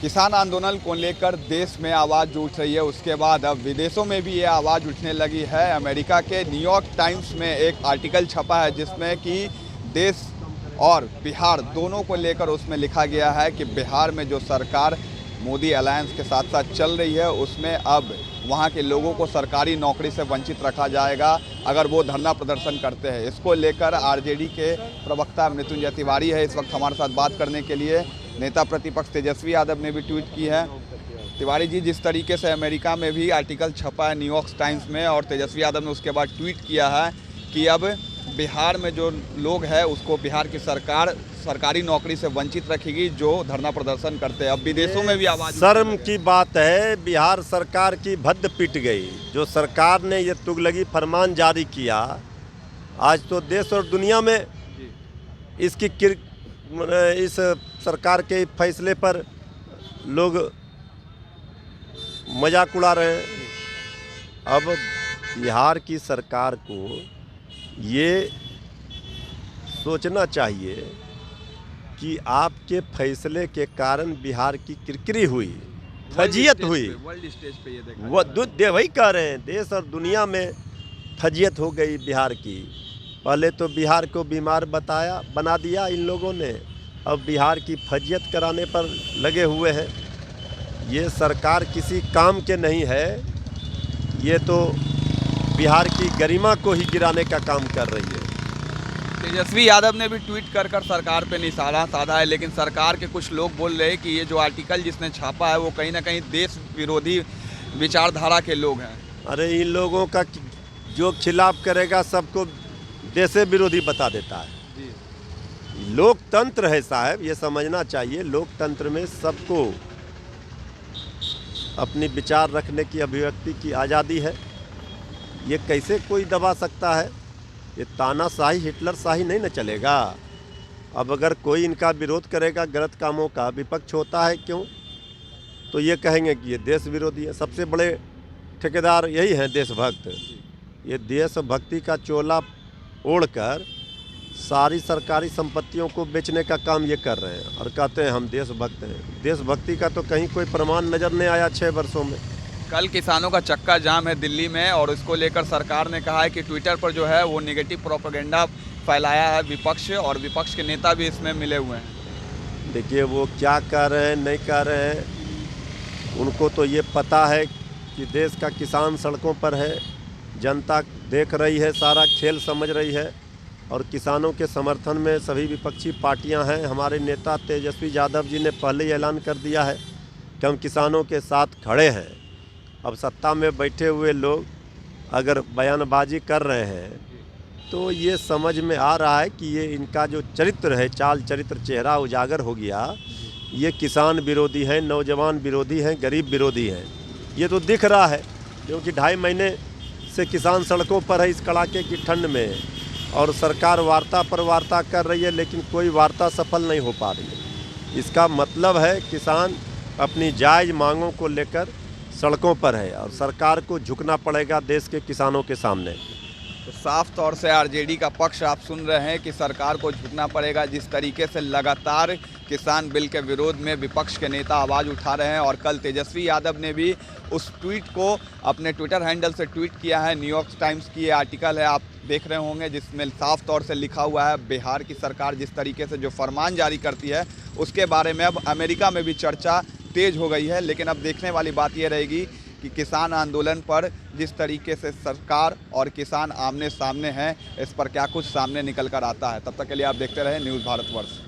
किसान आंदोलन को लेकर देश में आवाज़ उठ रही है। उसके बाद अब विदेशों में भी ये आवाज़ उठने लगी है। अमेरिका के न्यूयॉर्क टाइम्स में एक आर्टिकल छपा है जिसमें कि देश और बिहार दोनों को लेकर उसमें लिखा गया है कि बिहार में जो सरकार मोदी अलायंस के साथ साथ चल रही है उसमें अब वहाँ के लोगों को सरकारी नौकरी से वंचित रखा जाएगा अगर वो धरना प्रदर्शन करते हैं। इसको लेकर आरजेडी के प्रवक्ता मृत्युंजय तिवारी है इस वक्त हमारे साथ बात करने के लिए। नेता प्रतिपक्ष तेजस्वी यादव ने भी ट्वीट की है। तिवारी जी, जिस तरीके से अमेरिका में भी आर्टिकल छपा है न्यूयॉर्क टाइम्स में और तेजस्वी यादव ने उसके बाद ट्वीट किया है कि अब बिहार में जो लोग हैं उसको बिहार की सरकार सरकारी नौकरी से वंचित रखेगी जो धरना प्रदर्शन करते हैं। अब विदेशों में भी आवाज़ शर्म की बात है। बिहार सरकार की भद्द पिट गई। जो सरकार ने ये तुगलकी फरमान जारी किया, आज तो देश और दुनिया में इस सरकार के फैसले पर लोग मजाक उड़ा रहे हैं। अब बिहार की सरकार को ये सोचना चाहिए कि आपके फैसले के कारण बिहार की किरकिरी हुई, फजियत हुई। वर्ल्ड स्टेज पे ये देखा वो वही कह रहे हैं, देश और दुनिया में फजियत हो गई बिहार की। पहले तो बिहार को बीमार बना दिया इन लोगों ने, अब बिहार की फजियत कराने पर लगे हुए हैं। ये सरकार किसी काम के नहीं है, ये तो बिहार की गरिमा को ही गिराने का काम कर रही है। तेजस्वी यादव ने भी ट्वीट कर सरकार पे निशाना साधा है, लेकिन सरकार के कुछ लोग बोल रहे हैं कि ये जो आर्टिकल जिसने छापा है वो कहीं ना कहीं देश विरोधी विचारधारा के लोग हैं। अरे इन लोगों का जो खिलाफ करेगा सबको देश विरोधी बता देता है जी। लोकतंत्र है साहब, ये समझना चाहिए। लोकतंत्र में सबको अपनी विचार रखने की, अभिव्यक्ति की आज़ादी है। ये कैसे कोई दबा सकता है? ये तानाशाही, हिटलरशाही नहीं न चलेगा। अब अगर कोई इनका विरोध करेगा गलत कामों का, विपक्ष होता है क्यों, तो ये कहेंगे कि ये देश विरोधी है। सबसे बड़े ठेकेदार यही हैं, देशभक्त। ये देशभक्ति का चोला ओढ़कर सारी सरकारी संपत्तियों को बेचने का काम ये कर रहे हैं और कहते हैं हम देशभक्त हैं। देशभक्ति का तो कहीं कोई प्रमाण नज़र नहीं आया 6 वर्षों में। कल किसानों का चक्का जाम है दिल्ली में और इसको लेकर सरकार ने कहा है कि ट्विटर पर जो है वो नेगेटिव प्रोपेगेंडा फैलाया है विपक्ष, और विपक्ष के नेता भी इसमें मिले हुए हैं। देखिए वो क्या कह रहे हैं, नहीं कह रहे हैं, उनको तो ये पता है कि देश का किसान सड़कों पर है, जनता देख रही है, सारा खेल समझ रही है और किसानों के समर्थन में सभी विपक्षी पार्टियां हैं। हमारे नेता तेजस्वी यादव जी ने पहले ही ऐलान कर दिया है कि हम किसानों के साथ खड़े हैं। अब सत्ता में बैठे हुए लोग अगर बयानबाजी कर रहे हैं तो ये समझ में आ रहा है कि ये इनका जो चरित्र है, चाल चरित्र, चेहरा उजागर हो गया। ये किसान विरोधी हैं, नौजवान विरोधी हैं, गरीब विरोधी हैं। ये तो दिख रहा है क्योंकि 2.5 महीने से किसान सड़कों पर है इस कड़ाके की ठंड में, और सरकार वार्ता पर वार्ता कर रही है लेकिन कोई वार्ता सफल नहीं हो पा रही है। इसका मतलब है किसान अपनी जायज़ मांगों को लेकर सड़कों पर है और सरकार को झुकना पड़ेगा देश के किसानों के सामने। तो साफ तौर से आरजेडी का पक्ष आप सुन रहे हैं कि सरकार को झुकना पड़ेगा। जिस तरीके से लगातार किसान बिल के विरोध में विपक्ष के नेता आवाज़ उठा रहे हैं और कल तेजस्वी यादव ने भी उस ट्वीट को अपने ट्विटर हैंडल से ट्वीट किया है। न्यूयॉर्क टाइम्स की ये आर्टिकल है, आप देख रहे होंगे, जिसमें साफ तौर से लिखा हुआ है बिहार की सरकार जिस तरीके से जो फरमान जारी करती है उसके बारे में अब अमेरिका में भी चर्चा तेज हो गई है। लेकिन अब देखने वाली बात यह रहेगी कि किसान आंदोलन पर जिस तरीके से सरकार और किसान आमने सामने हैं, इस पर क्या कुछ सामने निकल कर आता है। तब तक के लिए आप देखते रहे न्यूज़ भारतवर्ष।